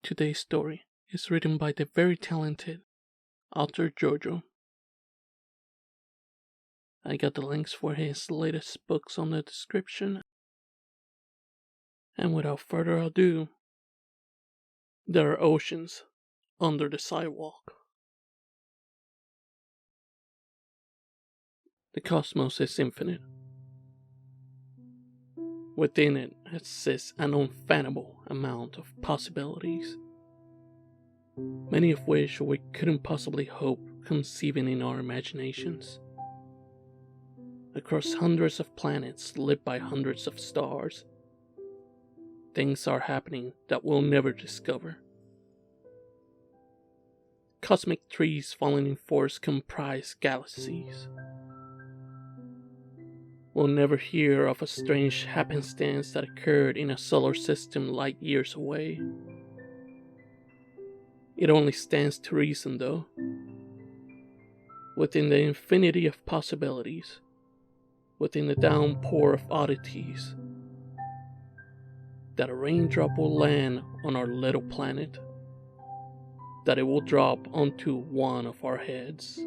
Today's story is written by the very talented AuthorJoJo. I got the links for his latest books on the description. And without further ado, there are oceans under the sidewalk. The cosmos is infinite. Within it exists an unfathomable amount of possibilities, many of which we couldn't possibly hope conceiving in our imaginations. Across hundreds of planets lit by hundreds of stars, things are happening that we'll never discover. Cosmic trees falling in force comprise galaxies. We'll never hear of a strange happenstance that occurred in a solar system light years away. It only stands to reason, though. Within the infinity of possibilities, within the downpour of oddities, that a raindrop will land on our little planet, that it will drop onto one of our heads.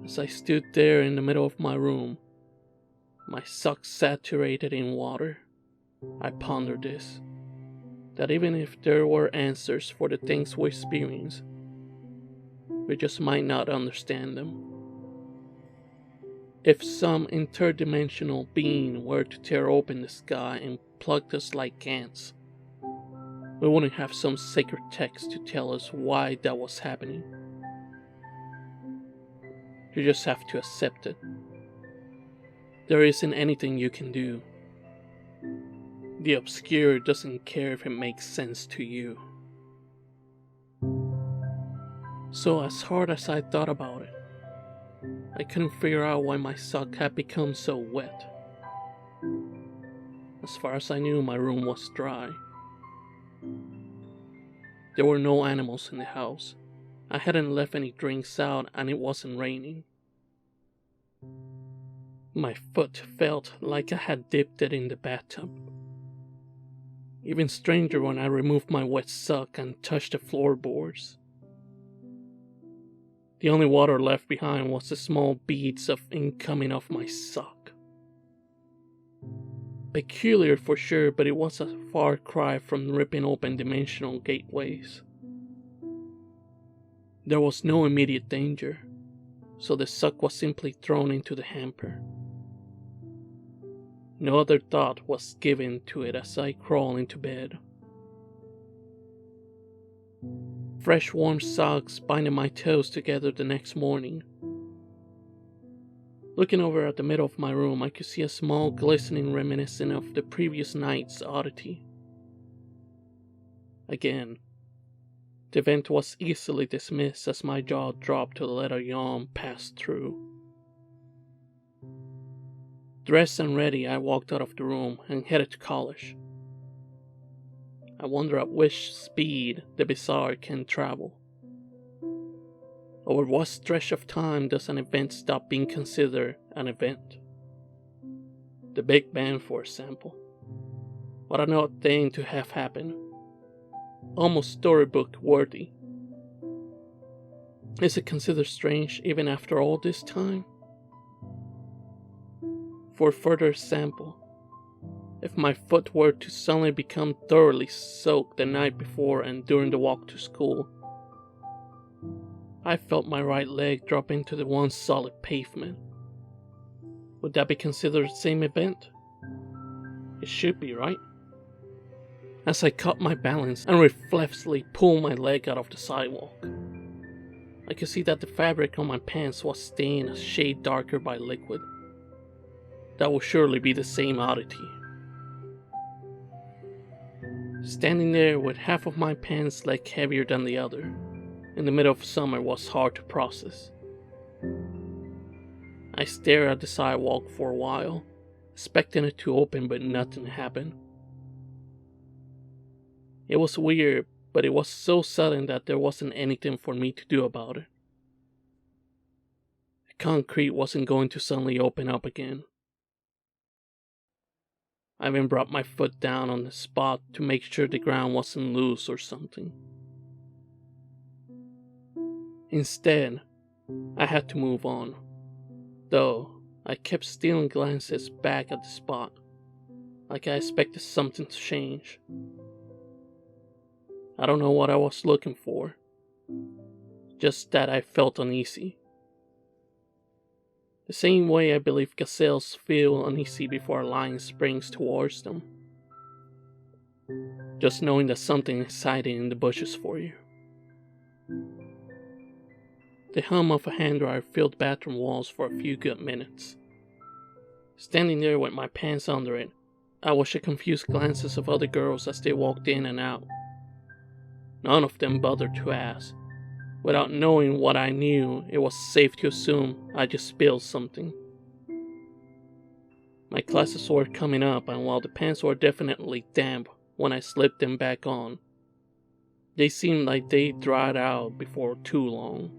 As I stood there in the middle of my room, my socks saturated in water, I pondered this, that even if there were answers for the things we experience, we just might not understand them. If some interdimensional being were to tear open the sky and pluck us like ants, we wouldn't have some sacred text to tell us why that was happening. You just have to accept it. There isn't anything you can do. The obscure doesn't care if it makes sense to you. So as hard as I thought about it, I couldn't figure out why my sock had become so wet. As far as I knew, my room was dry. There were no animals in the house. I hadn't left any drinks out and it wasn't raining. My foot felt like I had dipped it in the bathtub. Even stranger when I removed my wet sock and touched the floorboards. The only water left behind was the small beads of ink coming off my sock. Peculiar for sure, but it was a far cry from ripping open dimensional gateways. There was no immediate danger, so the sock was simply thrown into the hamper. No other thought was given to it as I crawled into bed. Fresh warm socks binding my toes together the next morning. Looking over at the middle of my room, I could see a small glistening reminiscent of the previous night's oddity. Again, the event was easily dismissed as my jaw dropped to let a yawn pass through. Dressed and ready, I walked out of the room and headed to college. I wonder at which speed the bizarre can travel. Over what stretch of time does an event stop being considered an event? The Big Bang, for example. What an odd thing to have happen. Almost storybook worthy. Is it considered strange even after all this time? For further example, if my foot were to suddenly become thoroughly soaked the night before and during the walk to school, I felt my right leg drop into the once solid pavement. Would that be considered the same event? It should be, right? As I caught my balance and reflexively pulled my leg out of the sidewalk, I could see that the fabric on my pants was stained a shade darker by liquid. That would surely be the same oddity. Standing there with half of my pants leg heavier than the other, in the middle of summer was hard to process. I stared at the sidewalk for a while, expecting it to open, but nothing happened. It was weird, but it was so sudden that there wasn't anything for me to do about it. The concrete wasn't going to suddenly open up again. I even brought my foot down on the spot to make sure the ground wasn't loose or something. Instead, I had to move on, though I kept stealing glances back at the spot, like I expected something to change. I don't know what I was looking for, just that I felt uneasy. The same way I believe gazelles feel uneasy before a lion springs towards them. Just knowing that something is hiding in the bushes for you. The hum of a hand dryer filled the bathroom walls for a few good minutes. Standing there with my pants under it, I watched confused glances of other girls as they walked in and out. None of them bothered to ask. Without knowing what I knew, it was safe to assume I just spilled something. My classes were coming up, and while the pants were definitely damp when I slipped them back on, they seemed like they dried out before too long.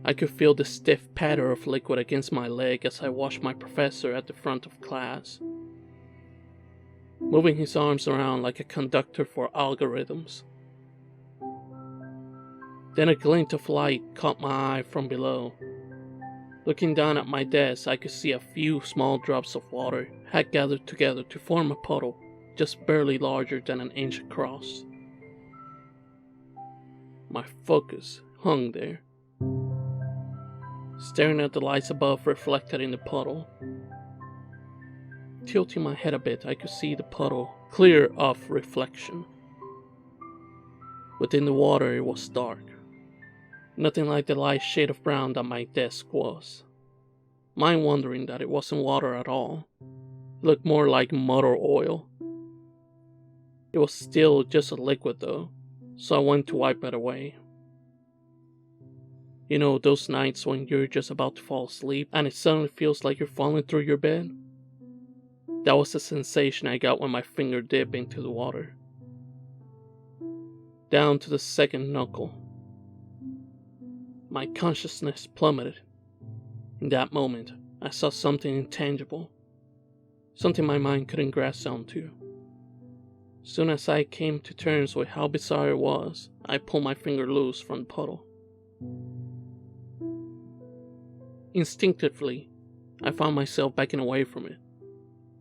I could feel the stiff patter of liquid against my leg as I watched my professor at the front of class, moving his arms around like a conductor for algorithms. Then a glint of light caught my eye from below. Looking down at my desk, I could see a few small drops of water had gathered together to form a puddle just barely larger than an inch across. My focus hung there, staring at the lights above reflected in the puddle. Tilting my head a bit, I could see the puddle clear of reflection. Within the water, it was dark. Nothing like the light shade of brown that my desk was. Mine wondering that it wasn't water at all. It looked more like mud or oil. It was still just a liquid though, so I went to wipe it away. You know those nights when you're just about to fall asleep and it suddenly feels like you're falling through your bed? That was the sensation I got when my finger dipped into the water. Down to the second knuckle. My consciousness plummeted. In that moment, I saw something intangible. Something my mind couldn't grasp onto. Soon as I came to terms with how bizarre it was, I pulled my finger loose from the puddle. Instinctively, I found myself backing away from it.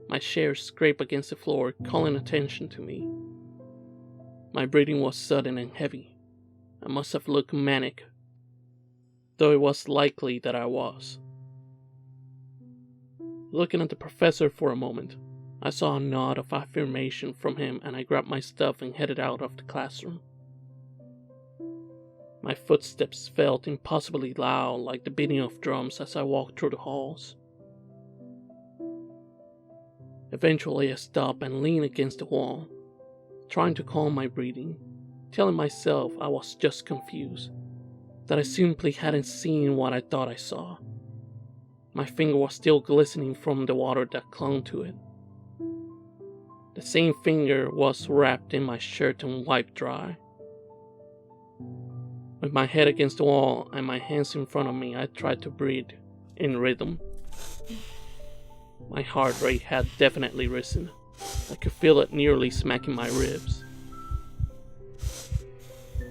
My chair scraped against the floor, calling attention to me. My breathing was sudden and heavy. I must have looked manic, though it was likely that I was. Looking at the professor for a moment, I saw a nod of affirmation from him and I grabbed my stuff and headed out of the classroom. My footsteps felt impossibly loud, like the beating of drums as I walked through the halls. Eventually I stopped and leaned against the wall, trying to calm my breathing, telling myself I was just confused, that I simply hadn't seen what I thought I saw. My finger was still glistening from the water that clung to it. The same finger was wrapped in my shirt and wiped dry. With my head against the wall and my hands in front of me, I tried to breathe in rhythm. My heart rate had definitely risen. I could feel it nearly smacking my ribs.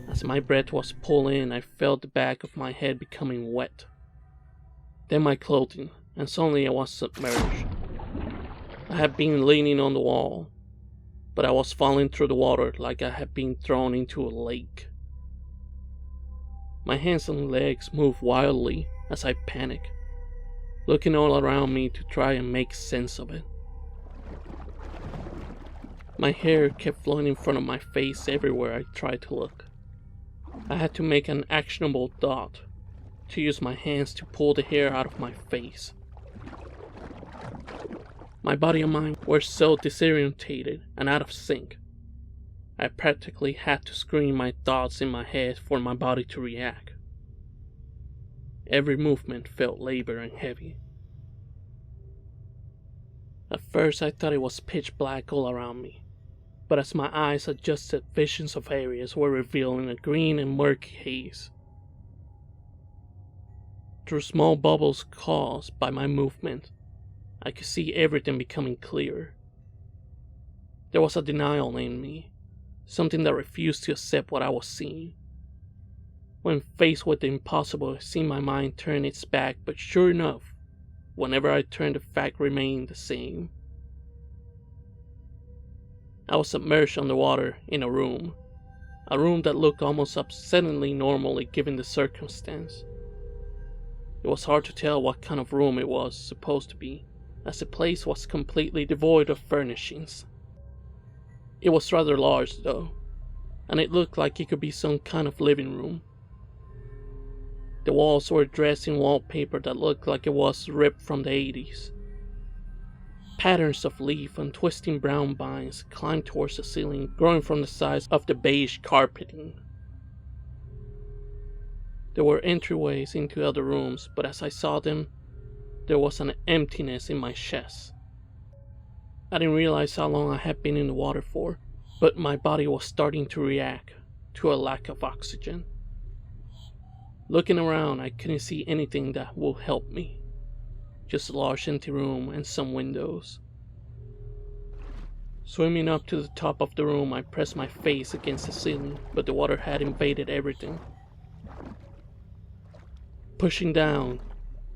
As my breath was pulled in, I felt the back of my head becoming wet. Then my clothing, and suddenly I was submerged. I had been leaning on the wall, but I was falling through the water like I had been thrown into a lake. My hands and legs moved wildly as I panicked, looking all around me to try and make sense of it. My hair kept flowing in front of my face everywhere I tried to look. I had to make an actionable thought, to use my hands to pull the hair out of my face. My body and mind were so disorientated and out of sync. I practically had to scream my thoughts in my head for my body to react. Every movement felt labored and heavy. At first I thought it was pitch black all around me, but as my eyes adjusted, visions of areas were revealed in a green and murky haze. Through small bubbles caused by my movement, I could see everything becoming clearer. There was a denial in me, something that refused to accept what I was seeing. When faced with the impossible, it seemed my mind turned its back, but sure enough, whenever I turned, the fact remained the same. I was submerged underwater in a room that looked almost upsettingly normal given the circumstance. It was hard to tell what kind of room it was supposed to be, as the place was completely devoid of furnishings. It was rather large though, and it looked like it could be some kind of living room. The walls were dressed in wallpaper that looked like it was ripped from the 80s. Patterns of leaf and twisting brown vines climbed towards the ceiling, growing from the sides of the beige carpeting. There were entryways into other rooms, but as I saw them, there was an emptiness in my chest. I didn't realize how long I had been in the water for, but my body was starting to react to a lack of oxygen. Looking around, I couldn't see anything that would help me. Just a large empty room and some windows. Swimming up to the top of the room, I pressed my face against the ceiling, but the water had invaded everything. Pushing down,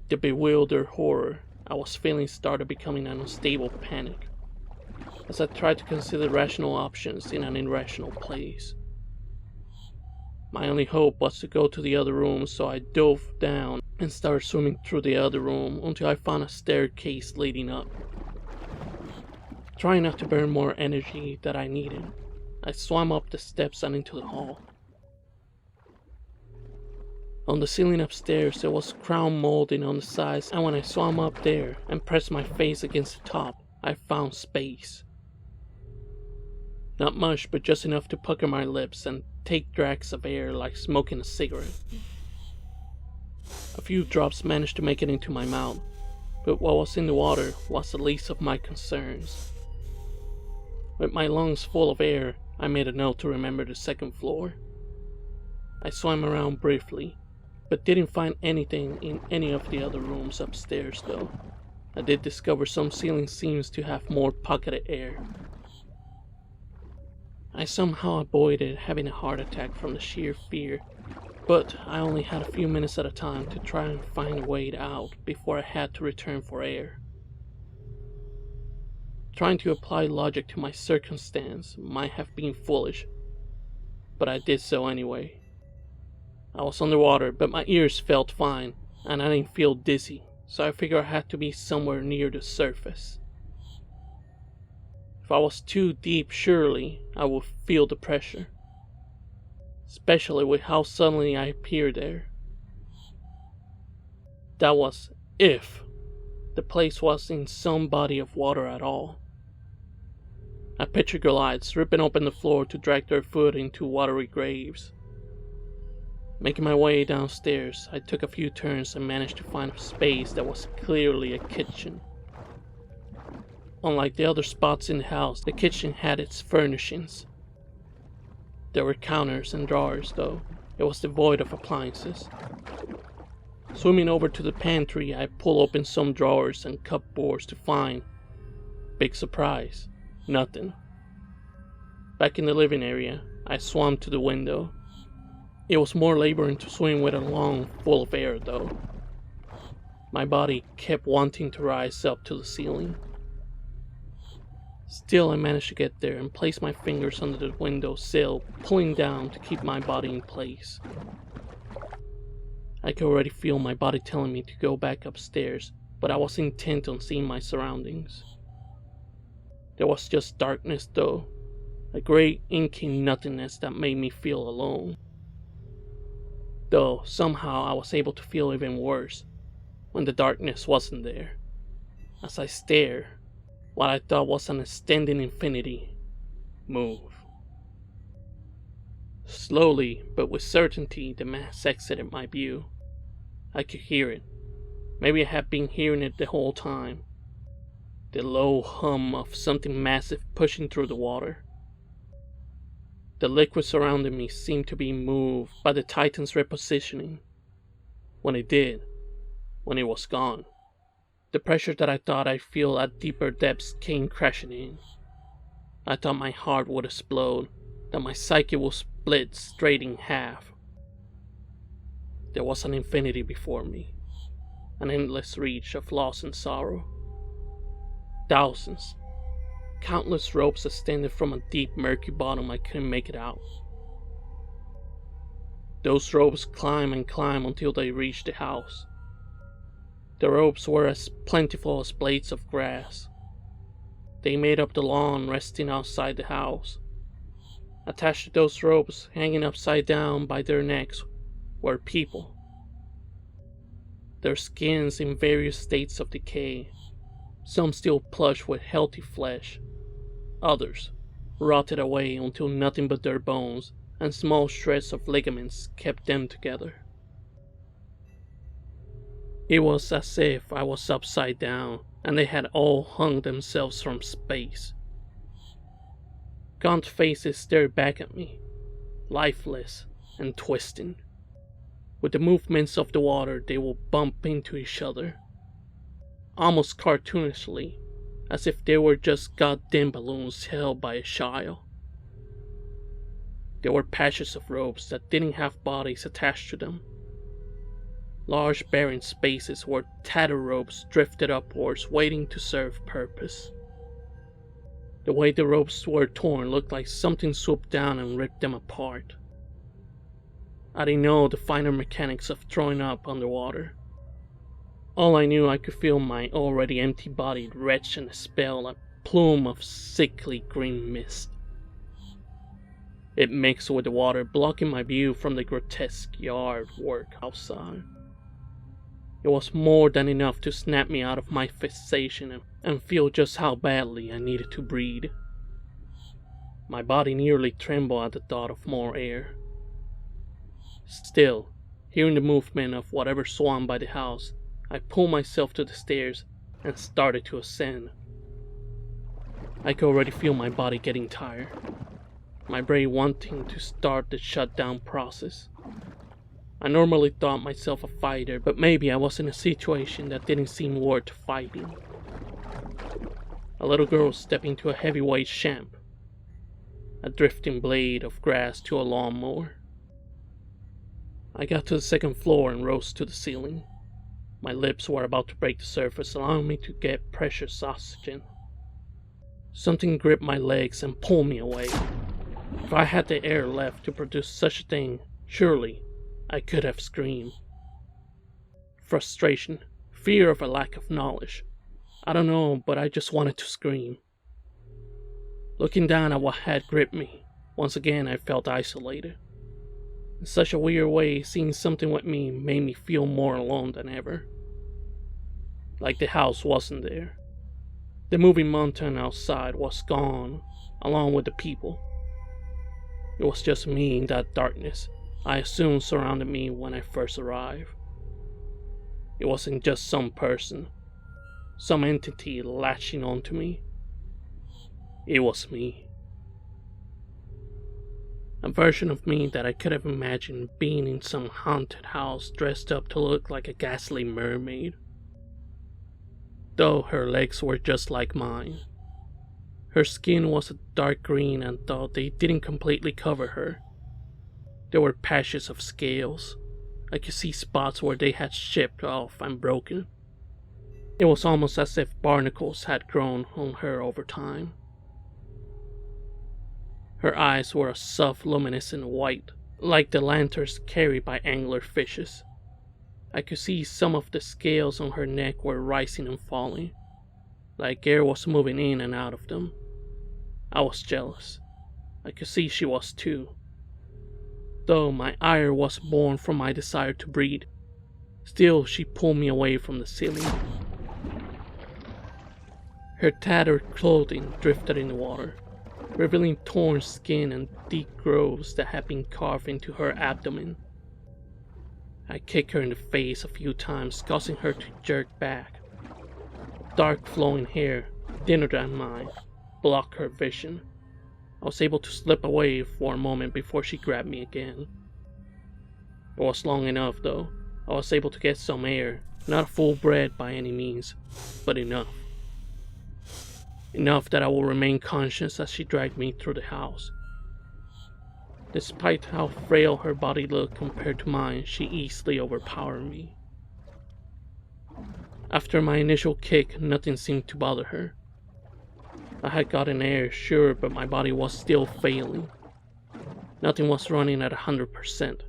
the bewildered horror I was feeling started becoming an unstable panic, as I tried to consider rational options in an irrational place. My only hope was to go to the other room, so I dove down and started swimming through the other room until I found a staircase leading up. Trying not to burn more energy than I needed, I swam up the steps and into the hall. On the ceiling upstairs there was crown molding on the sides, and when I swam up there and pressed my face against the top, I found space. Not much, but just enough to pucker my lips and take drags of air like smoking a cigarette. A few drops managed to make it into my mouth, but what was in the water was the least of my concerns. With my lungs full of air, I made a note to remember the second floor. I swam around briefly, but didn't find anything in any of the other rooms upstairs though. I did discover some ceiling seams to have more pocketed air. I somehow avoided having a heart attack from the sheer fear, but I only had a few minutes at a time to try and find a way out before I had to return for air. Trying to apply logic to my circumstance might have been foolish, but I did so anyway. I was underwater, but my ears felt fine, and I didn't feel dizzy, so I figured I had to be somewhere near the surface. If I was too deep, surely I would feel the pressure, especially with how suddenly I appeared there. That was if the place was in some body of water at all. I pictured Goliaths ripping open the floor to drag their foot into watery graves. Making my way downstairs, I took a few turns and managed to find a space that was clearly a kitchen. Unlike the other spots in the house, the kitchen had its furnishings. There were counters and drawers, though it was devoid of appliances. Swimming over to the pantry, I pulled open some drawers and cupboards to find, big surprise, nothing. Back in the living area, I swam to the window. It was more laboring to swim with a lung full of air, though. My body kept wanting to rise up to the ceiling. Still, I managed to get there and place my fingers under the window sill, pulling down to keep my body in place. I could already feel my body telling me to go back upstairs, but I was intent on seeing my surroundings. There was just darkness though, a great inking nothingness that made me feel alone. Though somehow I was able to feel even worse when the darkness wasn't there. As I stared, what I thought was an extending infinity move. Slowly, but with certainty, the mass exited my view. I could hear it. Maybe I had been hearing it the whole time. The low hum of something massive pushing through the water. The liquid surrounding me seemed to be moved by the Titan's repositioning. When it did, when it was gone, The pressure that I thought I'd feel at deeper depths came crashing in. I thought my heart would explode, that my psyche would split straight in half. There was an infinity before me, an endless reach of loss and sorrow. Thousands, countless ropes extended from a deep murky bottom I couldn't make it out. Those ropes climb and climb until they reach the house. The ropes were as plentiful as blades of grass. They made up the lawn resting outside the house. Attached to those ropes, hanging upside down by their necks, were people. Their skins in various states of decay, some still plush with healthy flesh, others rotted away until nothing but their bones and small shreds of ligaments kept them together. It was as if I was upside down and they had all hung themselves from space. Gaunt faces stared back at me, lifeless and twisting. With the movements of the water, they will bump into each other, almost cartoonishly, as if they were just goddamn balloons held by a child. There were patches of ropes that didn't have bodies attached to them. Large barren spaces where tattered ropes drifted upwards waiting to serve purpose. The way the ropes were torn looked like something swooped down and ripped them apart. I didn't know the finer mechanics of throwing up underwater. All I knew, I could feel my already empty-bodied wretch and expel a plume of sickly green mist. It mixed with the water, blocking my view from the grotesque yard work outside. It was more than enough to snap me out of my fixation and feel just how badly I needed to breathe. My body nearly trembled at the thought of more air. Still, hearing the movement of whatever swam by the house, I pulled myself to the stairs and started to ascend. I could already feel my body getting tired, my brain wanting to start the shutdown process. I normally thought myself a fighter, but maybe I was in a situation that didn't seem worth fighting. A little girl stepped into a heavyweight champ, a drifting blade of grass to a lawnmower. I got to the second floor and rose to the ceiling. My lips were about to break the surface, allowing me to get precious oxygen. Something gripped my legs and pulled me away. If I had the air left to produce such a thing, surely I could have screamed. Frustration, fear of a lack of knowledge. I don't know, but I just wanted to scream. Looking down at what had gripped me, once again I felt isolated. In such a weird way, seeing something with me made me feel more alone than ever. Like the house wasn't there. The moving mountain outside was gone, along with the people. It was just me in that darkness I assumed surrounded me when I first arrived. It wasn't just some person, some entity latching onto me. It was me. A version of me that I could have imagined being in some haunted house dressed up to look like a ghastly mermaid. Though her legs were just like mine. Her skin was a dark green, and though they didn't completely cover her, there were patches of scales. I could see spots where they had chipped off and broken. It was almost as if barnacles had grown on her over time. Her eyes were a soft luminescent white, like the lanterns carried by angler fishes. I could see some of the scales on her neck were rising and falling, like air was moving in and out of them. I was jealous. I could see she was too. Though my ire was born from my desire to breathe, still she pulled me away from the ceiling. Her tattered clothing drifted in the water, revealing torn skin and deep grooves that had been carved into her abdomen. I kicked her in the face a few times, causing her to jerk back. Dark flowing hair, thinner than mine, blocked her vision. I was able to slip away for a moment before she grabbed me again. It was long enough though. I was able to get some air, Not full bred by any means, but enough. Enough that I will remain conscious as she dragged me through the house. Despite how frail her body looked compared to mine, she easily overpowered me. After my initial kick, nothing seemed to bother her. I had gotten air, sure, but my body was still failing. Nothing was running at 100%.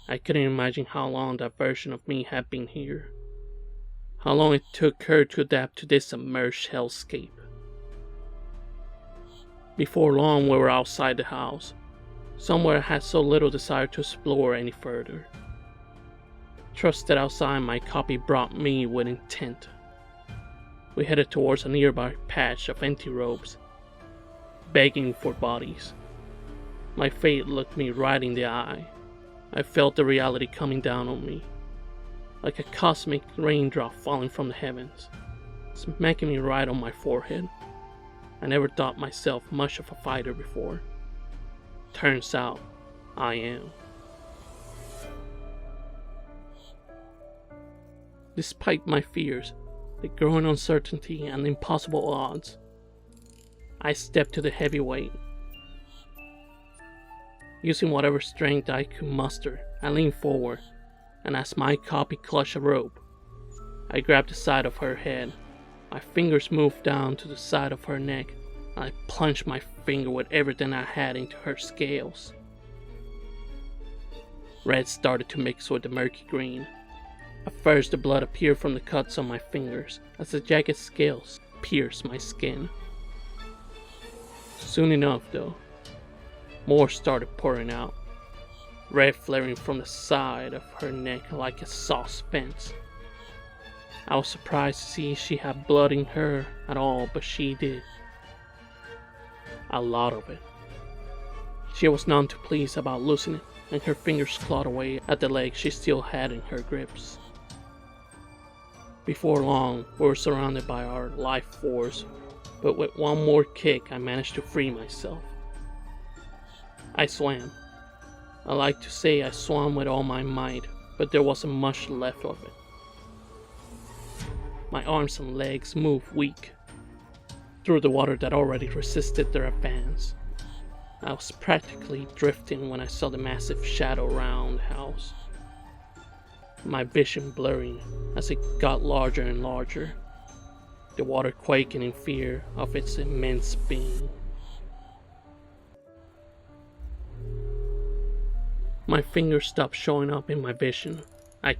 I couldn't imagine how long that version of me had been here. How long it took her to adapt to this submerged hellscape. Before long, we were outside the house, somewhere I had so little desire to explore any further. Trust that outside my copy brought me with intent. We headed towards a nearby patch of empty robes, begging for bodies. My fate looked me right in the eye. I felt the reality coming down on me, like a cosmic raindrop falling from the heavens, smacking me right on my forehead. I never thought myself much of a fighter before. Turns out, I am. Despite my fears, the growing uncertainty and impossible odds, I stepped to the heavy weight. Using whatever strength I could muster, I leaned forward, and as my copy clutched a rope, I grabbed the side of her head. My fingers moved down to the side of her neck, and I plunged my finger with everything I had into her scales. Red started to mix with the murky green. At first, the blood appeared from the cuts on my fingers as the jagged scales pierced my skin. Soon enough, though, more started pouring out, red flaring from the side of her neck like a sauce fence. I was surprised to see she had blood in her at all, but she did. A lot of it. She was none too pleased about losing it, and her fingers clawed away at the leg she still had in her grips. Before long, we were surrounded by our life force, but with one more kick I managed to free myself. I swam. I like to say I swam with all my might, but there wasn't much left of it. My arms and legs moved weak through the water that already resisted their advance. I was practically drifting when I saw the massive shadow around the house, my vision blurring as it got larger and larger, the water quaking in fear of its immense being. My fingers stopped showing up in my vision. I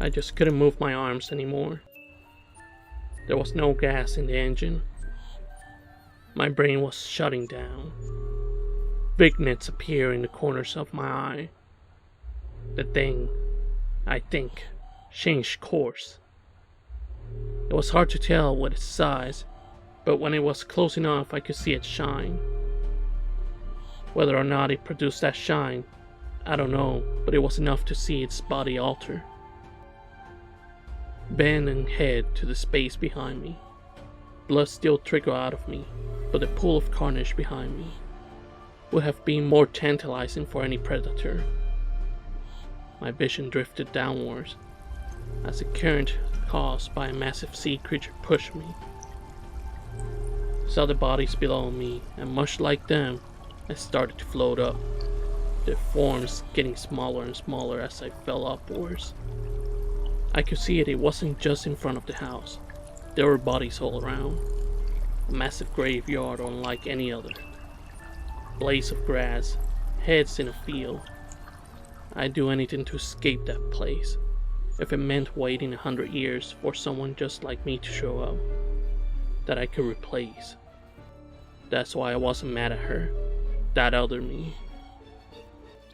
just couldn't move my arms anymore. There was no gas in the engine. My brain was shutting down. Vignettes appeared in the corners of my eye. The thing, I think, changed course. It was hard to tell with its size, but when it was close enough I could see it shine. Whether or not it produced that shine, I don't know, but it was enough to see its body alter. Bend and head to the space behind me. Blood still trickled out of me, but the pool of carnage behind me would have been more tantalizing for any predator. My vision drifted downwards as the current caused by a massive sea creature pushed me. I saw the bodies below me, and much like them, I started to float up, their forms getting smaller and smaller as I fell upwards. I could see it wasn't just in front of the house. There were bodies all around. A massive graveyard unlike any other. Blades of grass, heads in a field. I'd do anything to escape that place, if it meant waiting 100 years for someone just like me to show up, that I could replace. That's why I wasn't mad at her, that other me.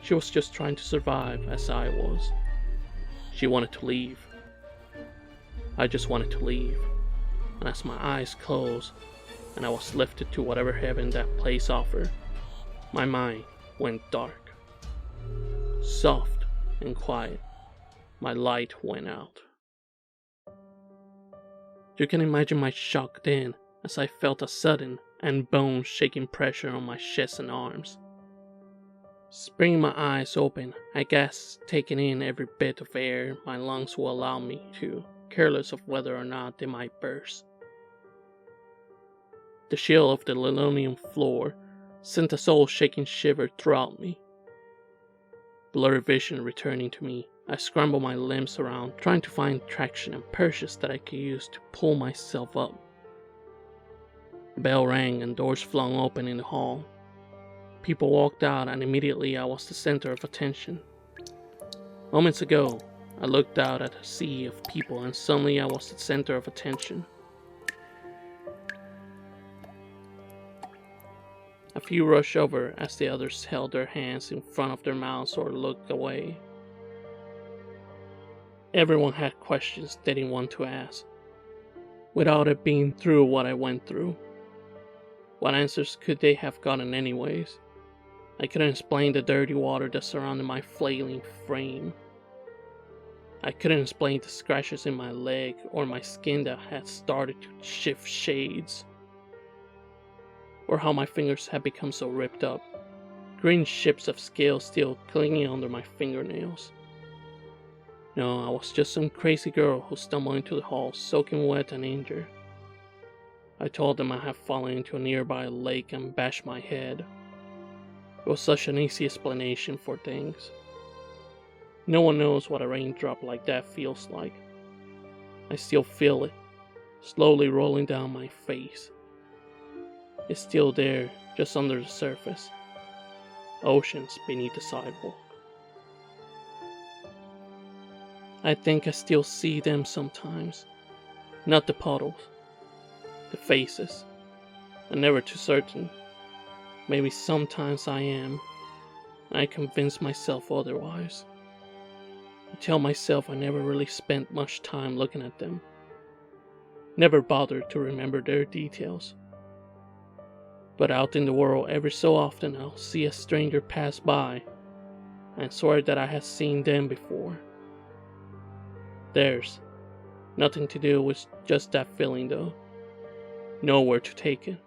She was just trying to survive as I was. She wanted to leave. I just wanted to leave, and as my eyes closed and I was lifted to whatever heaven that place offered, my mind went dark. Soft and quiet, my light went out. You can imagine my shock then as I felt a sudden and bone-shaking pressure on my chest and arms. Springing my eyes open, I gasped, taking in every bit of air my lungs will allow me to, careless of whether or not they might burst. The chill of the linoleum floor sent a soul-shaking shiver throughout me. Blurry vision returning to me, I scrambled my limbs around, trying to find traction and purchase that I could use to pull myself up. The bell rang and doors flung open in the hall. People walked out and immediately I was the center of attention. Moments ago, I looked out at a sea of people and suddenly I was the center of attention. A few rushed over as the others held their hands in front of their mouths or looked away. Everyone had questions they didn't want to ask, without it being through what I went through. What answers could they have gotten anyways? I couldn't explain the dirty water that surrounded my flailing frame. I couldn't explain the scratches in my leg or my skin that had started to shift shades. Or how my fingers had become so ripped up, green ships of scales still clinging under my fingernails. No, I was just some crazy girl who stumbled into the hall soaking wet and injured. I told them I had fallen into a nearby lake and bashed my head. It was such an easy explanation for things. No one knows what a raindrop like that feels like. I still feel it, slowly rolling down my face. It's still there, just under the surface. Oceans beneath the sidewalk. I think I still see them sometimes. Not the puddles. The faces. I'm never too certain. Maybe sometimes I am. I convince myself otherwise. I tell myself I never really spent much time looking at them. Never bothered to remember their details. But out in the world, every so often I'll see a stranger pass by and swear that I have seen them before. There's nothing to do with just that feeling though. Nowhere to take it.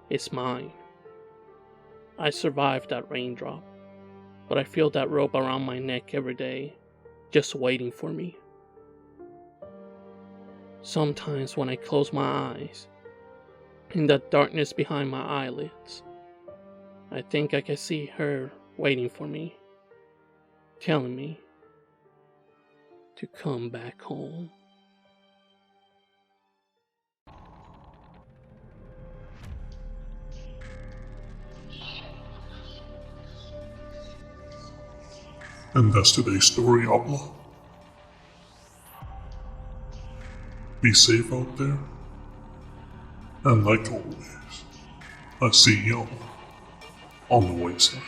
It's mine. I survived that raindrop, but I feel that rope around my neck every day, just waiting for me. Sometimes when I close my eyes, in that darkness behind my eyelids, I think I can see her waiting for me, telling me to come back home. And that's today's story, Outlaw. Be safe out there. And like always, I see y'all on the wayside.